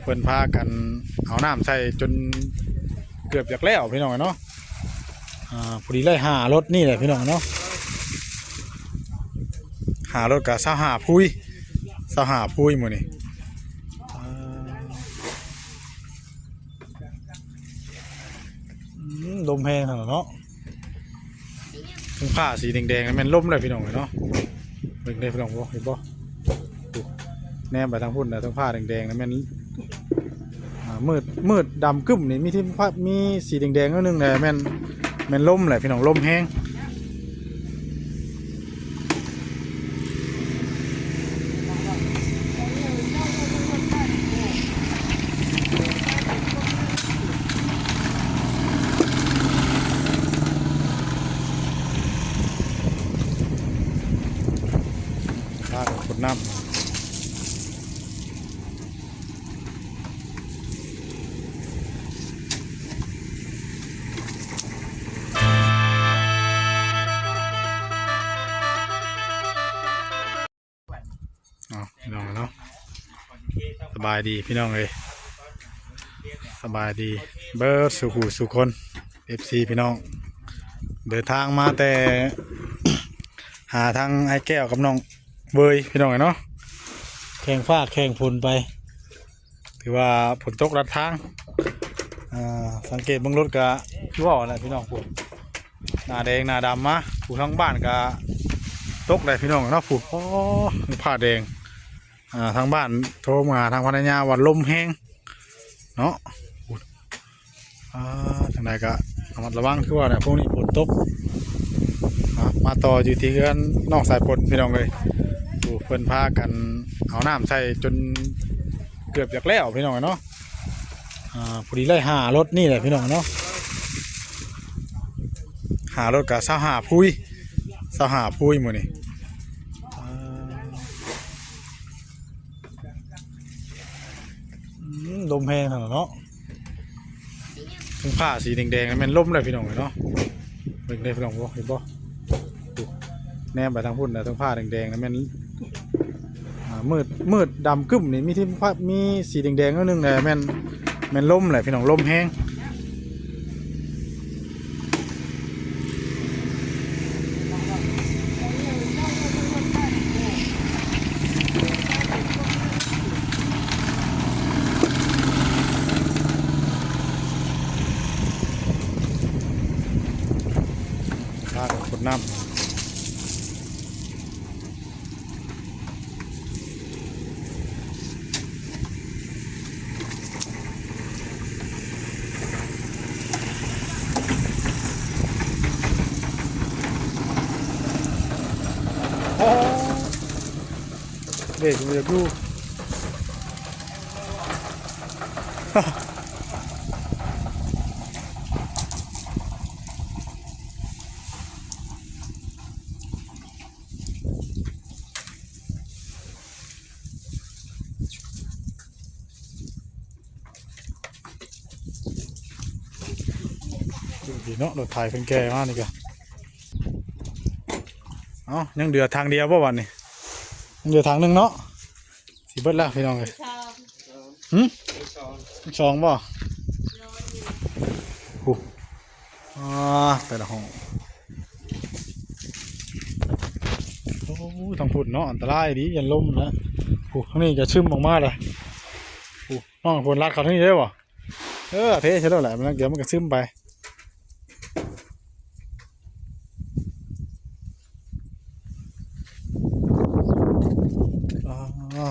เพิ่นพากันเอาน้ำใส่จนเกือบจากแล้วพี่น้องเนาะพอดีไล่หารถนี่แหละพี่น้องเนาะหารถกับเสาหาพุยหมดนี่ลมแห้งเนาะทั้งผ้าสีแดงๆนั่นมันล่มเลยพี่น้องเนาะเบิ่งได้พี่น้องบ่เห็นบ่แนมไปทางพุ่นนะทั้งผ้าแดงๆนั่นมันมืดดำกึ่มนี่มีที่มีสีแดงๆนิดนึงเลยแม่นล่มเลยพี่น้องล่มแห้งขวดน้ำพี่น้องเนาะสบายดีพี่น้องเลยสบายดีเบิร์ดสุคน FC พี่น้องเดินทางมาแต่ หาทางไอ้แก้วกับน้องเบยพี่น้องเนาะแข่งฟ้าแข่งฝนไปถือว่าฝนตกรัดทางสังเกตเบื้องรถกะพี่ว่าอะไรพี่น้องผูหน้าแดงหน้าดำมาผูทั้งบ้านกะตกเลยพี่น้องเนาะผูผ้าแดงทางบ้านโทรมาทางภรรยาวันลมแห้งเนาะทางใดกะระวังคือว่าเนี่ยพวกนี้ฝนตกมาต่ออยู่ที่กันนอกสายฝนพี่น้องเลยเพิ่นพากันเอาน้ำใส่จนเกือบจากแล้วพี่น้องเนาะพอดีไล่หารถนี่แหละพี่น้องเนาะหารถกับเสาหาพุยหมดนี่ลมแห้งเนาะทั้งผ้าสีแดงๆนั่นมันล่มเลยพี่น้องเนาะเบิ่งได้พี่น้องบ่เห็นบ่แนมไปทางพุ่นนะทั้งผ้าแดงๆนั่นมันมืดดำกึ่มนี่มีที่มีสีแดงๆนิดนึงเลยแม่นล่มเลยพี่น้องล่มแห้งข้าขวดน้ำเด็กมันจะดูดีเนาะรถถ่ายเป็นแก่มากนี่กันยังเดือดทางเดียวป่ะวันนี้ยังเดือดทางหนึ่งเนาะสีเบิดแล้วพี่น้องเลยสองป่ะแต่ละห้องทางฝุ่นเนาะอันตรายดียันล่มนะทั้งนี้จะซึมออกมาเลยน้องฝุ่นรัดเขาทั้งนี้ได้ป่ะเทใช่แล้วแหละมันเดี๋ยวมันก็ซึมไป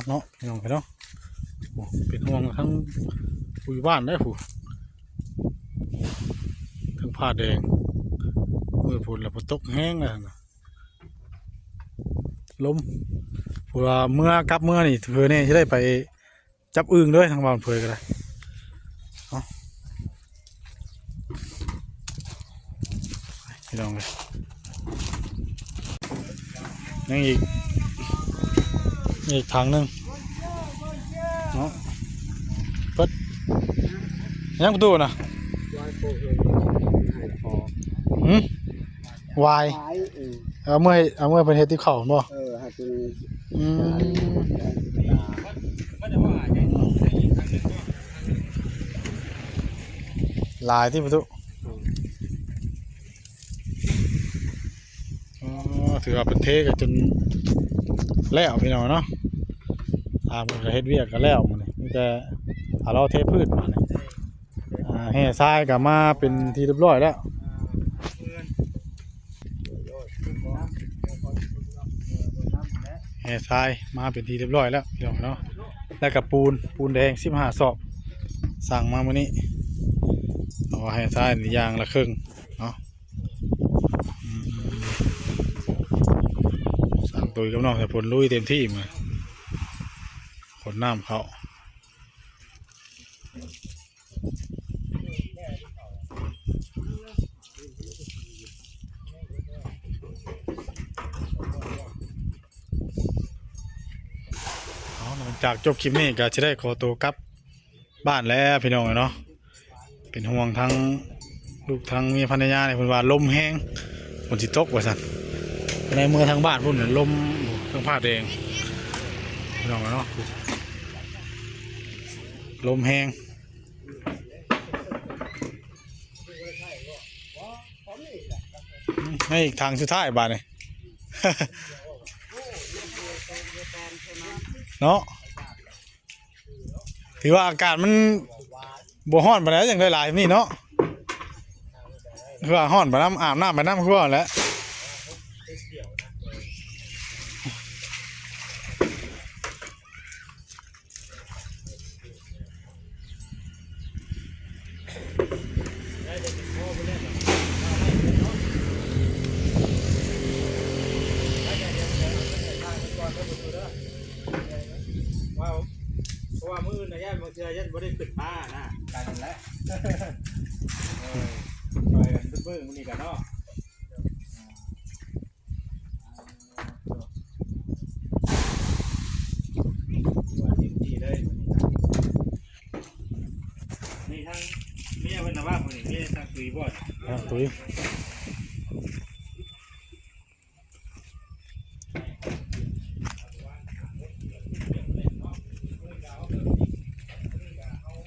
เนาะพี่น้องไปเนาะเป็นห่วงทั้งผู้บ้านได้ผู้ทั้งผ้าแดงมือฝนแล้วฝนตกแห้งเลยนะลมผัวเมื่อกลับเมื่อนี่เธอเนี่ยจะได้ไปจับอึ่งด้วยทางบ้านเพื่อกันเลยพี่น้องเลยยังอีกทางนึงเนาะเปิดยังประตูนะวายเอาเมื่อเป็นเฮติเข่าบ่ ลายที่ประตูถือว่าเป็นเทกันจนแล้วพี่น้องเนาะมันก็เฮ็ดเวียกกันแล้วมันนี่แต่เราเทพืชมาเนี่ยแห่ทรายก็มาเป็นที่เรียบร้อยแล้วแห่ทรายมาเป็นที่เรียบร้อยแล้วพี่น้องเนาะแล้วกับปูนแดง15 ศอกสั่งมามื้อนี้เอาแห่ทรายนี่อย่างละครึ่งเนาะสั่งตุยกับน้องแต่ผลลุยเต็มที่มาขนน้ำเขาหลังจากจบคลิปนี้ก็จะได้ขอตัวกลับบ้านแล้วพี่น้องเนาะเป็นห่วงทั้งลูกทั้งเมียภรรยาเนี่ยเพิ่นว่าลมแห้งฝนสิตกว่าซั่นในเมืองทางบ้านพุ่นลมทั้งภาคแดงพี่น้องเนาะลมแห้งให้อีกทางสุดท้ายบ้านนี่ เนาะถือว่าอากาศมันบ่ฮ้อนปานใดอย่างหลายๆนี่เนาะคือว่าฮ้อนไปน้ำอาบน้ำไปน้ำคือว่าแหล้วเพราะว่ามือนะย่าบางเทื่อยันบ่ได้ขึ้นมานะกันแล้วปล่อยกันเบิ่งๆมื้อนี้กันเนาะว่าเต็มที่เลยมื้อนี้นี่ทั้งเมียเพิ่นน่ะว่ามื้อนี้เมียทั้งตุยบ่ตุ้ย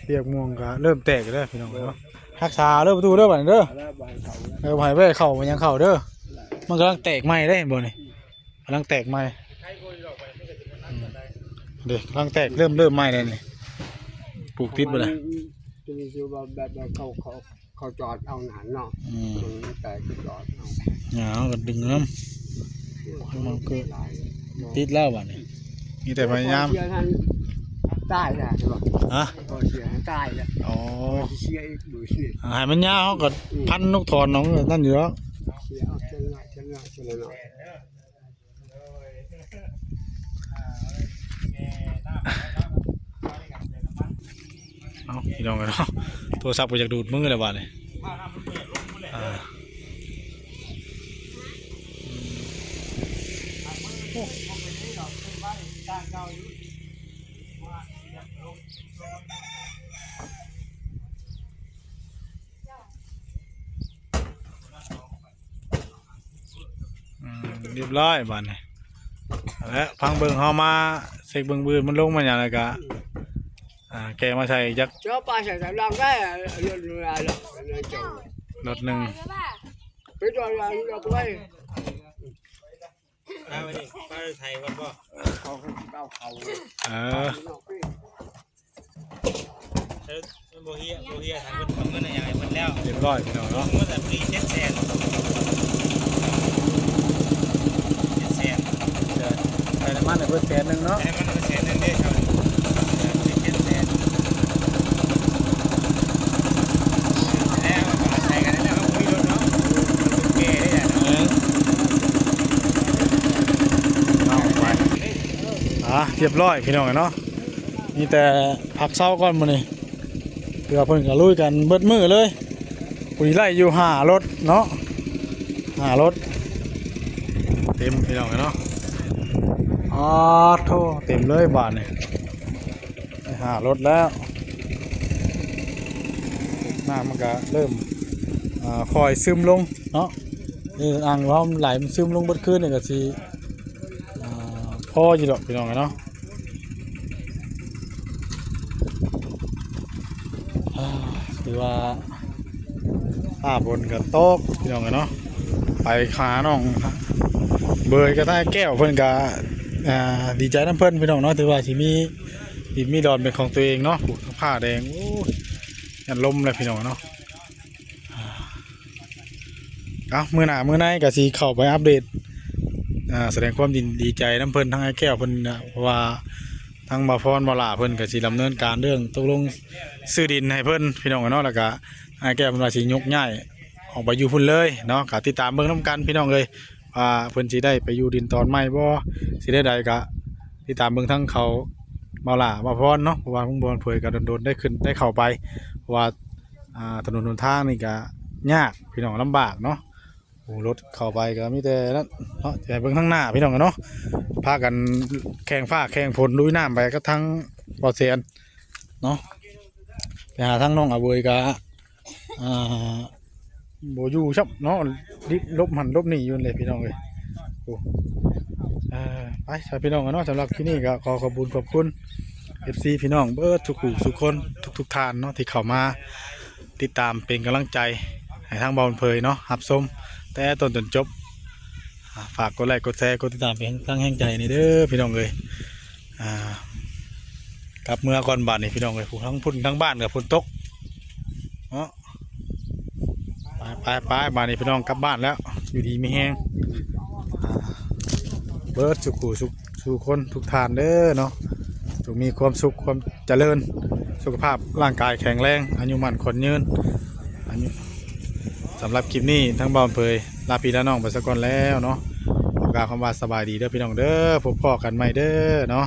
เปียกม่วงก็เริ่มแตกแล้วพี่น้องเนาะรักษาเริ่มประตูเด้อบัดนี้เด้อบ่ให้เข้ามันยังเข้าเด้อมันกำลังแตกใหม่ได้เห็นบ่นี่กำลังแตกใหม่เด็กกำลังแตกเริ่มใหม่เลยนี่ปลูกติดบ่ล่ะจะมีชื่อว่าแบบเขาจอดเอาหนานเนาะมันแตกจอดเอาหยาก็ดึงน้ำมันก็ติดแล้วบัดนี้มีแต่พยายามใต้นะใช่ป่ะฮะพอเสียใต้แล้วอ๋อเสียอีกดูสิหายมันยาวเขาก็พันนกถอนน้องนั่นอยู่แล้วเสียเอาเช่นหน่อยเอาพี่น้องกันเนาะโทรศัพท์ก็อยากดูดมือเลยบ้านเลยเรียบร้อยบ้านนี่แล้วพังเบิ่งเฮามาเสกเบิ่งบืนมันลงมาอย่างไรกะแกมาใส่จักเจ้าปลาใส่ลำได้รถอะไรรถหนึ่งไปจอดอะไรเราไปวันนี้ป้าไทยก่อนบ่เขาโบเฮียทางคนเงินอะไรหมดแล้วเรียบร้อยพี่น้องเนาะเมื่อแต่ปี700,000ใส่น้ำมันในเพื่อ100,000เนาะใส่น้ำมัน100,000เด้ครับ700,000แล้วก็ใส่กันแล้วเขาคุยรถเนาะเก๋ได้เนาะเรียบร้อยพี่น้องเนาะมีแต่พักเช้าก่อนมื้อนี้เพื่อเพิ่นก็ลุยกันเบิดมื้อเลยปุ๋ยไล่อยู่5 รถเนาะ5 รถเต็มพี่น้องเนาะโธ่เต็มเลยบ้านนี่5 รถแล้วน้ำมันก็เริ่มคอยซึมลงเนาะอ่างน้ำไหลมันซึมลงเบิดคืนนี่ก็สิพออยู่ดอกพี่น้องเนาะคือว่า ฟ้าบนก็ตกพี่น้องเนาะไปขาน้องเบยก็ได้แก้วเพิ่นก็ดีใจน้ำเพิ่นพี่น้องเนาะถือว่าสิมีดินมีดอนเป็นของตัวเองเนาะผ้าแดงโอ้ยยันลมเลยพี่น้องเนาะเอามื้อหน้ามื้อไหนก็สิเข้าไปอัปเดตแสดงความดีใจน้ำเพิ่นทั้งไอ้แก้วเพิ่นนะเพราะว่าทั้งบ่าวพรบ่าวหล่าเพิ่นก็สิดำเนินการเรื่องตกลงซื้อดินให้เพิ่นพี่น้องเนาะแล้วก็ไอ้แก้วเพิ่นว่าสิยกย้ายออกไปอยู่พุ่นเลยเนาะก็ติดตามเบิ่งนํกันพี่น้องเอ้ยว่าเพิ่นสิได้ไปอยู่ดินตอนใหม่บ่สิได้ใดก็ติดตามเบิ่งทั้งเขาบ่าวหล่าบ่าวพรเนาะเพราะว่าพุ่งบอลเผยก็โดนๆได้ขึ้นได้เข้าไปเพราะว่าถนนหนทางนี่ก็ยากพี่น้องลำบากเนาะโอ้รถเข้าไปก็มีแต่นั้นเนาะแต่เบิ่งทางหน้าพี่น้องเนาะพากันแข่งฟ้าแข่งฝนลุยน้ำไปก็ทั้งบ่อเซียนเนาะไปหาทั้งน้องอาเวยก็บ่อยู่ชับเนาะลบหันลบหนีอยู่เลยพี่น้องเอ้ยโอ้ไปใช่พี่น้องเนาะสำหรับที่นี่ก็ขอขอบคุณ FC พี่น้องเบิดทุกผู้ทุกคนทุกท่านเนาะที่เข้ามาติดตามเป็นกำลังใจให้ทางบอลเพยเนาะรับชมแต่ต้นจนจบฝากกดไลค์กดแชร์กดติดตามเป็นทั้งแห่งใจนี่เด้อพี่น้องเอ้ยกลับเมื่อก่อนบ้านนี่พี่น้องเอ้ยผู้ทั้งพุ่นทั้งบ้านกับพุ่นตกเนาะไปบ้านนี่พี่น้องกลับบ้านแล้วอยู่ดีไม่แห้งเบิดสุขคนทุกท่านเด้อเนาะจงมีความสุขความเจริญสุขภาพร่างกายแข็งแรงอายุมั่นขนยืนสำหรับคลิปนี้ทั้งบ่าวเผยลาพี่ลาน้องไปสักก่อนแล้วเนาะขอกล่าวคำว่าสบายดีเด้อพี่น้องเด้อพบพ่อกันใหม่เด้อเนาะ